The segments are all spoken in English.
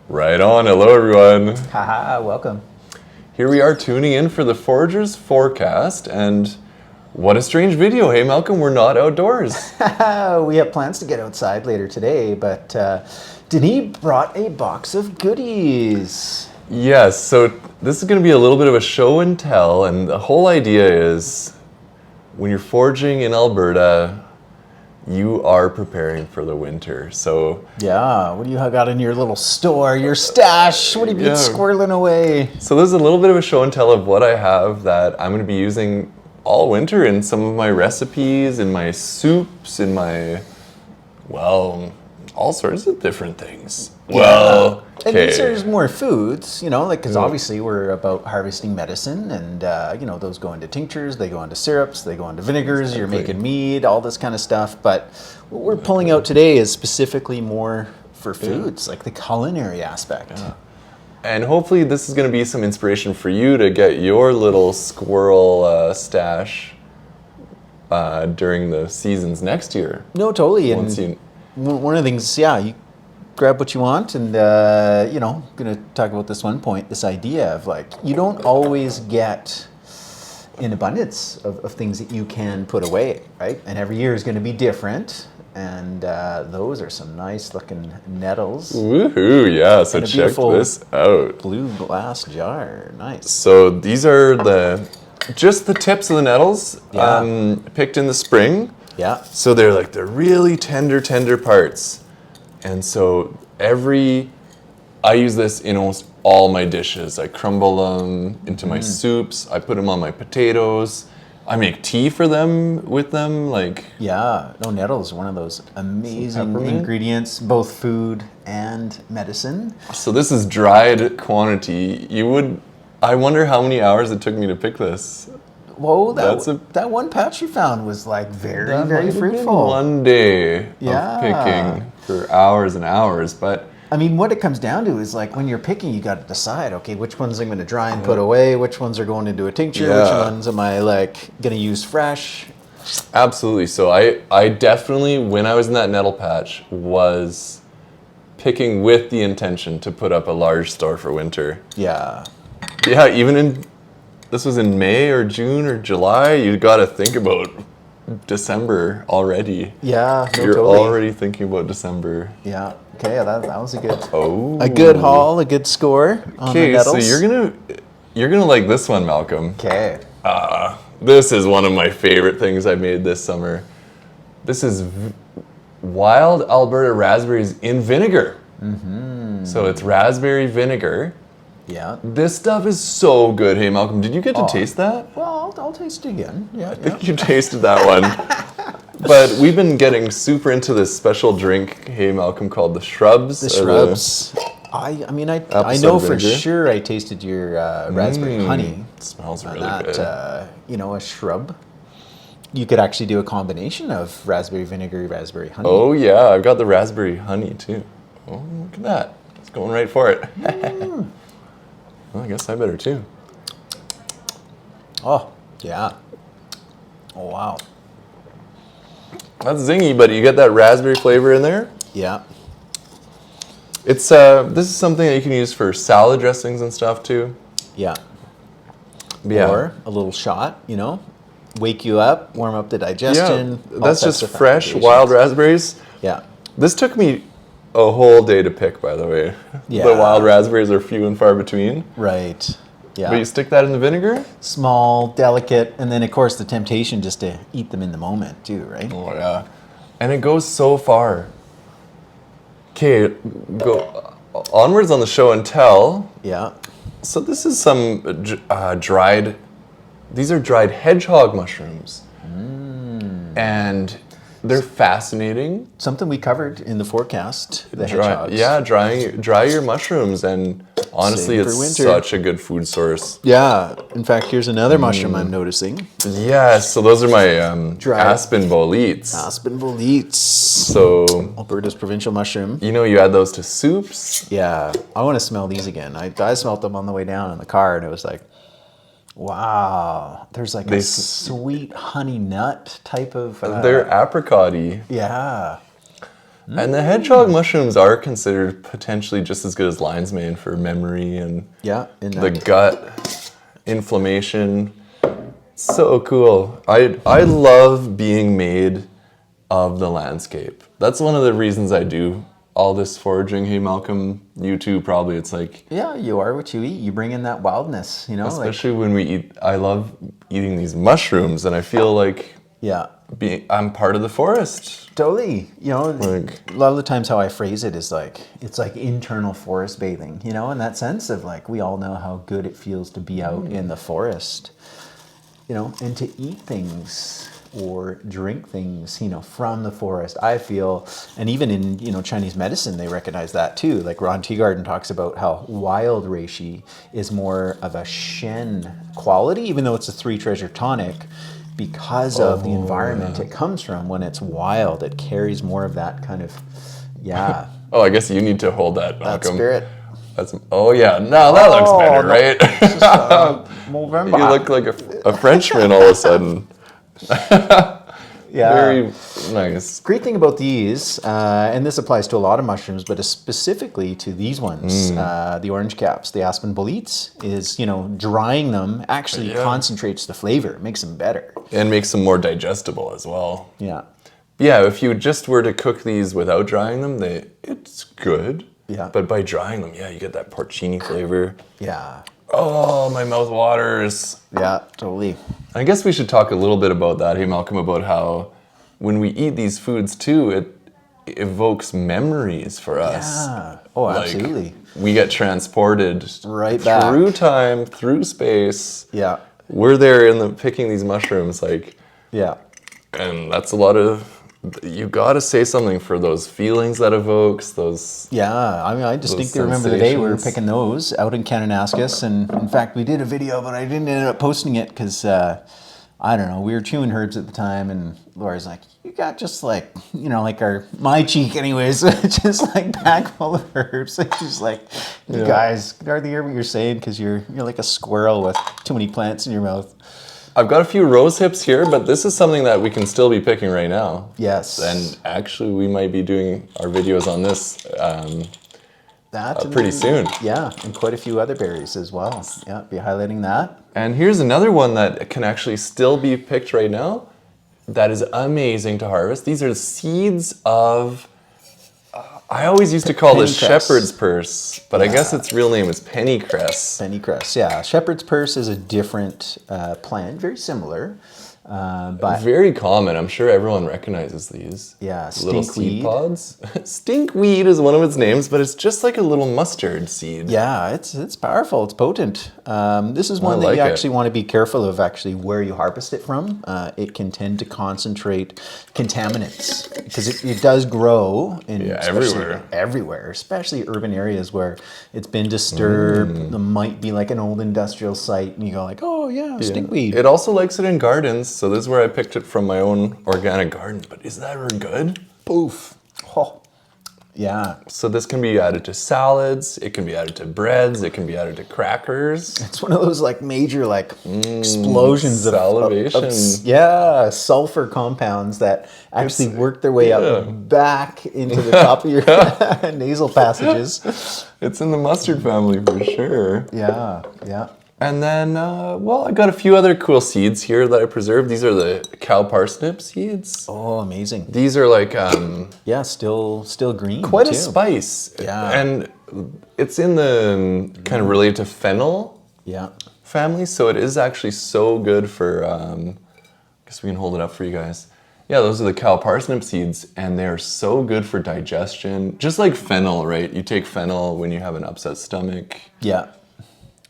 Right on. Hello, everyone. Haha, welcome. Here we are tuning in for the Foraging Forecast, and what a strange video. Hey, Malcolm, we're not outdoors. We have plans to get outside later today, but Denis brought a box of goodies. Yes, so this is going to be a little bit of a show and tell, and the whole idea is when you're foraging in Alberta, you are preparing for the winter. So Yeah, what do you got in your little store, your stash? What have you been squirreling away? So there's a little bit of a show and tell of what I have that I'm going to be using all winter in some of my recipes, in my soups, in my, well, all sorts of different things. Well, and these are more foods, because obviously we're about harvesting medicine, and those go into tinctures, they go into syrups, they go into vinegars. You're making mead, all this kind of stuff. But what we're pulling out today is specifically more for foods, like the culinary aspect. Yeah. And hopefully this is going to be some inspiration for you to get your little squirrel stash during the seasons next year. No, totally. And one of the things, you grab what you want, and I'm going to talk about this one point, this idea of you don't always get an abundance of things that you can put away, right? And every year is going to be different, and those are some nice looking nettles. Woohoo, yeah, so check this out. Blue glass jar, nice. So these are just the tips of the nettles, picked in the spring. Yeah. So they're really tender parts. And so I use this in almost all my dishes. I crumble them into my soups. I put them on my potatoes. I make tea for them with them. Nettles are one of those amazing ingredients, both food and medicine. So this is dried quantity. I wonder how many hours it took me to pick this. Whoa, that one patch you found was very, very fruitful. One day of picking for hours and hours, but I mean, what it comes down to is when you're picking, you got to decide, okay, which ones I'm going to dry and put away, which ones are going into a tincture, which ones am I going to use fresh. Absolutely. So I definitely, when I was in that nettle patch, was picking with the intention to put up a large store for winter. Yeah. Yeah, this was in May or June or July, you got to think about December already. Yeah, You're already thinking about December. Yeah. Okay, that was a good haul, a good score on the nettles. So you're gonna like this one, Malcolm. Okay. This is one of my favorite things I made this summer. This is wild Alberta raspberries in vinegar. Mm-hmm. So it's raspberry vinegar. Yeah. This stuff is so good. Hey, Malcolm, did you get to taste that? Well, I'll taste it again. Yeah. I think you tasted that one. But we've been getting super into this special drink, hey, Malcolm, called the Shrubs. The Shrubs. I know for sure I tasted your raspberry honey. It smells really good. A shrub. You could actually do a combination of raspberry vinegar, raspberry honey. Oh, yeah. I've got the raspberry honey, too. Oh, look at that. It's going right for it. Well, I guess I better, too. Oh, yeah. Oh, wow. That's zingy, but you get that raspberry flavor in there. Yeah. It's this is something that you can use for salad dressings and stuff, too. Yeah. Or a little shot, wake you up, warm up the digestion. Yeah, that's just fresh, wild raspberries. Yeah. This took me a whole day to pick, by the way. Yeah. The wild raspberries are few and far between. Right. Yeah. But you stick that in the vinegar? Small, delicate, and then, of course, the temptation just to eat them in the moment, too, right? Oh, yeah. And it goes so far. Okay, go onwards on the show and tell. Yeah. So this is some these are dried hedgehog mushrooms. And they're fascinating. Something we covered in the forecast, the hedgehogs. Yeah, dry your mushrooms, and honestly, it's such a good food source. Yeah. In fact, here's another mushroom I'm noticing. Yes, so those are my aspen boletes. Aspen boletes. So Alberta's provincial mushroom. You add those to soups. Yeah, I want to smell these again. I smelled them on the way down in the car, and it was like, wow, there's a sweet honey nut type of... they're apricot-y. Yeah. And the hedgehog mushrooms are considered potentially just as good as lion's mane for memory and the gut inflammation. So cool. I love being made of the landscape. That's one of the reasons I do all this foraging. Hey, Malcolm, you too, probably. It's like... Yeah, you are what you eat. You bring in that wildness, you know? Especially when we eat... I love eating these mushrooms, and I feel like... Yeah. I'm part of the forest. Totally. You know, Like, a lot of the times how I phrase it is like, it's like internal forest bathing, you know, in that sense of like, we all know how good it feels to be out in the forest, you know, and to eat things or drink things, you know, from the forest. I feel, and even in, you know, Chinese medicine, they recognize that too. Like Ron Teagarden talks about how wild reishi is more of a Shen quality, even though it's a 3 treasure tonic, because of the environment it comes from. When it's wild, it carries more of that kind of, I guess you need to hold that, Malcolm. that spirit. That's, yeah, no, that looks better, no. right? It's just, November. You look like a Frenchman all of a sudden. Yeah. Very nice. Great thing about these, and this applies to a lot of mushrooms, but specifically to these ones, the orange caps, the aspen boletes, is, you know, drying them actually concentrates the flavor, makes them better. And makes them more digestible as well. Yeah. Yeah, if you just were to cook these without drying them, it's good. Yeah. But by drying them, you get that porcini flavor. Yeah. Oh, my mouth waters. Yeah, totally. I guess we should talk a little bit about that, hey Malcolm, about how when we eat these foods too, it evokes memories for us. Yeah. Oh, absolutely. We get transported Right back. through time, through space. Yeah. We're there picking these mushrooms, Yeah. and that's a lot of... You gotta say something for those feelings that evokes, those... Yeah, I mean, I distinctly remember the day we were picking those out in Kananaskis, and in fact, we did a video, but I didn't end up posting it because, I don't know, we were chewing herbs at the time, and Laura's like, you got just like, you know, like my cheek anyways, just like pack full of herbs. And she's like, you guys can hardly hear what you're saying because you're like a squirrel with too many plants in your mouth. I've got a few rose hips here, but this is something that we can still be picking right now. Yes. And actually, we might be doing our videos on this pretty soon. Yeah, and quite a few other berries as well. Yeah, be highlighting that. And here's another one that can actually still be picked right now. That is amazing to harvest. These are the seeds of... I always used to call this shepherd's purse, but I guess its real name is pennycress. Pennycress, yeah. Shepherd's purse is a different plant, very similar, but very common. I'm sure everyone recognizes these. Yeah, little stinkweed. seed pods. Stinkweed is one of its names, but it's just like a little mustard seed. Yeah, it's powerful. It's potent. This is one that like you it. actually want to be careful of actually where you harvest it from. It can tend to concentrate contaminants because it does grow in everywhere, especially urban areas where it's been disturbed. There might be like an old industrial site, and you go like, oh yeah, stinkweed. It also likes it in gardens, so this is where I picked it from my own organic garden. But is that ever good? Poof. Oh. Yeah. So this can be added to salads, it can be added to breads, it can be added to crackers. It's one of those like major like explosions of salivation. Sulfur compounds that actually work their way up back into the top of your nasal passages. It's in the mustard family for sure. Yeah, yeah. And then, I got a few other cool seeds here that I preserved. These are the cow parsnip seeds. Oh, amazing. These are like... still green. Quite too. a spice. Yeah. And it's in the kind of related to fennel family, so it is actually so good for... I guess we can hold it up for you guys. Yeah, those are the cow parsnip seeds, and they're so good for digestion. Just like fennel, right? You take fennel when you have an upset stomach. Yeah.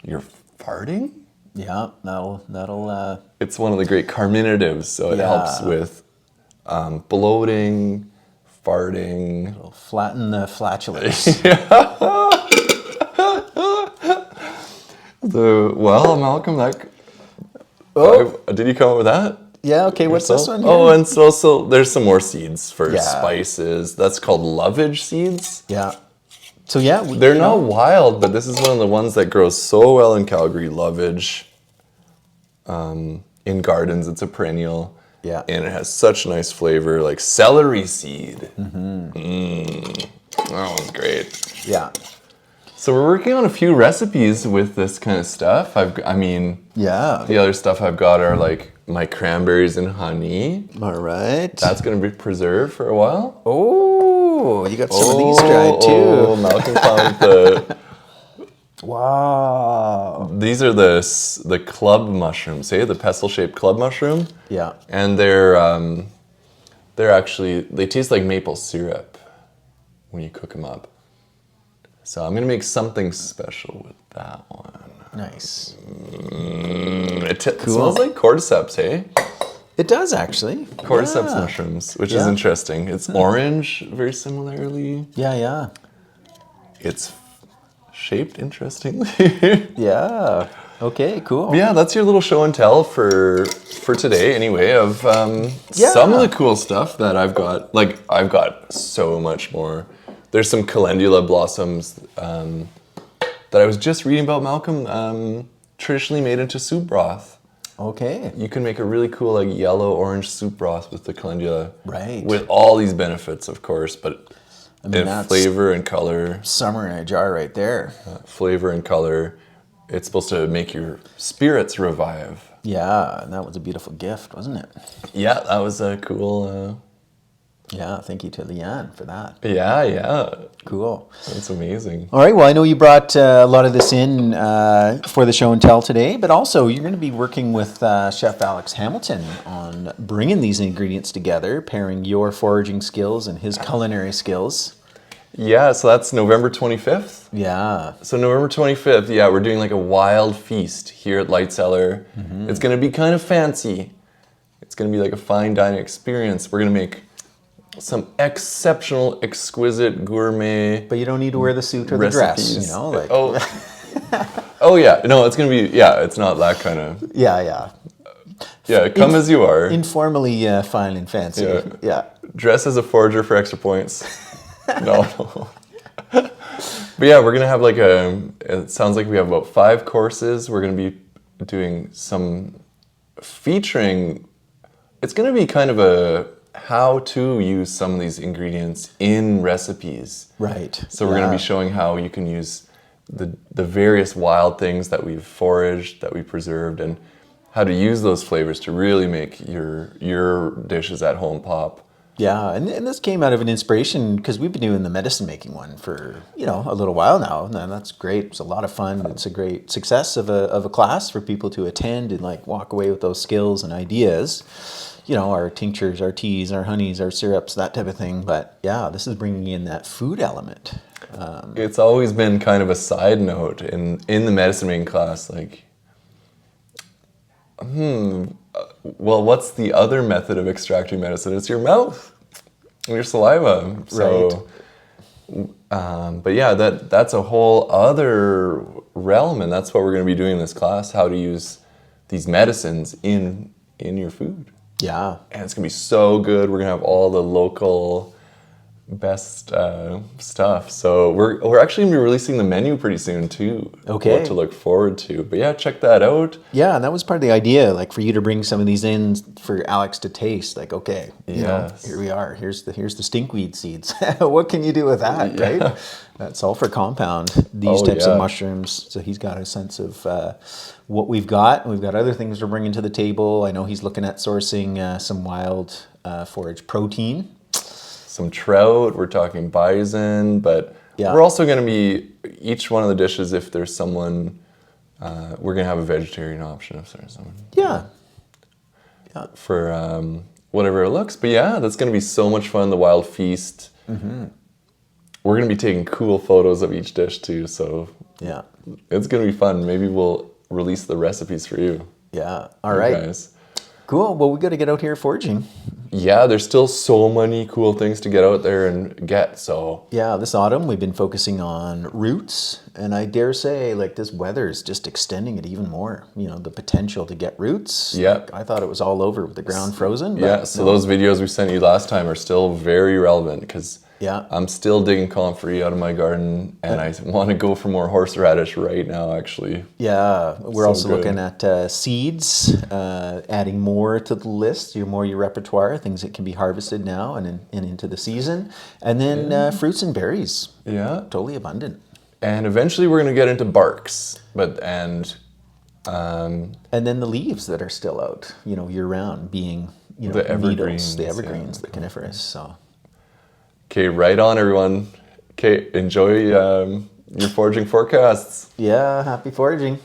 You're farting? Yeah, that'll It's one of the great carminatives, so it helps with bloating, farting. it'll flatten the flatulence. Malcolm, did you come up with that? Yeah, okay, what's this one here? Oh, and so there's some more seeds for spices. That's called lovage seeds. Yeah. So yeah, they're not wild, but this is one of the ones that grows so well in Calgary. Lovage, in gardens, it's a perennial, Yeah. And it has such nice flavor, like celery seed. That was great. Yeah. So we're working on a few recipes with this kind of stuff. Yeah. The other stuff I've got are like my cranberries and honey. All right. That's going to be preserved for a while. Oh, you got some of these dried too. Oh, Malcolm found the... Wow. These are the club mushrooms, the pestle-shaped club mushroom. Yeah. And they're actually, they taste like maple syrup when you cook them up. So I'm going to make something special with that one. Nice. It smells like cordyceps, hey? It does actually. Cordyceps mushrooms, which is interesting. It's orange, very similarly. Yeah. It's shaped interestingly. Yeah. Okay, cool. Yeah, that's your little show and tell for today anyway of some of the cool stuff that I've got. Like, I've got so much more. There's some calendula blossoms that I was just reading about, Malcolm, traditionally made into soup broth. Okay. You can make a really cool like yellow-orange soup broth with the calendula. Right. With all these benefits, of course, but I mean, in flavor and color. Summer in a jar right there. Flavor and color. It's supposed to make your spirits revive. Yeah, and that was a beautiful gift, wasn't it? Yeah, that was a cool... Yeah, thank you to Leanne for that. Yeah. Cool. That's amazing. All right, well, I know you brought a lot of this in for the show and tell today, but also you're going to be working with Chef Alex Hamilton on bringing these ingredients together, pairing your foraging skills and his culinary skills. Yeah, so that's November 25th. Yeah. So November 25th, we're doing like a wild feast here at Light Cellar. It's going to be kind of fancy. It's going to be like a fine dining experience. We're going to make some exceptional, exquisite gourmet. But you don't need to wear the suit or the dress, you know? Like. Oh yeah, no, it's gonna be it's not that kind of. Yeah. Yeah, come as you are. Informally fine and fancy. Yeah. Dress as a forager for extra points. No. But yeah, we're gonna have like it sounds like we have about 5 courses. We're gonna be doing some featuring. It's gonna be kind of a how to use some of these ingredients in recipes. Right. So we're going to be showing how you can use the various wild things that we've foraged, that we preserved, and how to use those flavors to really make your dishes at home pop. Yeah, and this came out of an inspiration because we've been doing the medicine making one for a little while now, and that's great. It's a lot of fun. It's a great success of a class for people to attend and like walk away with those skills and ideas. Our tinctures, our teas, our honeys, our syrups, that type of thing. But yeah, this is bringing in that food element. It's always been kind of a side note in the medicine making class, like, well, what's the other method of extracting medicine? It's your mouth, your saliva. So, right. But yeah, that's a whole other realm, and that's what we're going to be doing in this class: how to use these medicines in your food. Yeah. And it's going to be so good. We're going to have all the local best stuff. So we're actually going to be releasing the menu pretty soon too. Okay. What to look forward to. But yeah, check that out. Yeah, and that was part of the idea, like for you to bring some of these in for Alex to taste. Like, okay, here we are. Here's the stinkweed seeds. What can you do with that, right? That sulfur compound, these types of mushrooms. So he's got a sense of what we've got. We've got other things we're bringing to the table. I know he's looking at sourcing some wild forage protein. Some trout, we're talking bison, but we're also going to be, each one of the dishes, if there's someone, we're going to have a vegetarian option if there's someone. Yeah. For whatever it looks. But yeah, that's going to be so much fun, the wild feast. Mm-hmm. We're going to be taking cool photos of each dish too, so yeah, it's going to be fun. Maybe we'll release the recipes for you. Yeah, all right. Guys. Cool, well, we got to get out here foraging. Yeah, there's still so many cool things to get out there and get, so. Yeah, this autumn we've been focusing on roots, and I dare say, like, this weather is just extending it even more. The potential to get roots. Yeah. I thought it was all over with the ground frozen. Yeah, so those videos we sent you last time are still very relevant because Yeah. I'm still digging comfrey out of my garden, and I want to go for more horseradish right now, actually. Yeah, we're So also good. looking at seeds, adding more to the list, more your repertoire, things that can be harvested now and into the season. And then fruits and berries, Yeah. totally abundant. And eventually we're going to get into barks, And then the leaves that are still out, year round, being, The evergreens, needles, the evergreens, the coniferous. So, okay, right on, everyone. Okay, enjoy your foraging forecasts. yeah, happy foraging.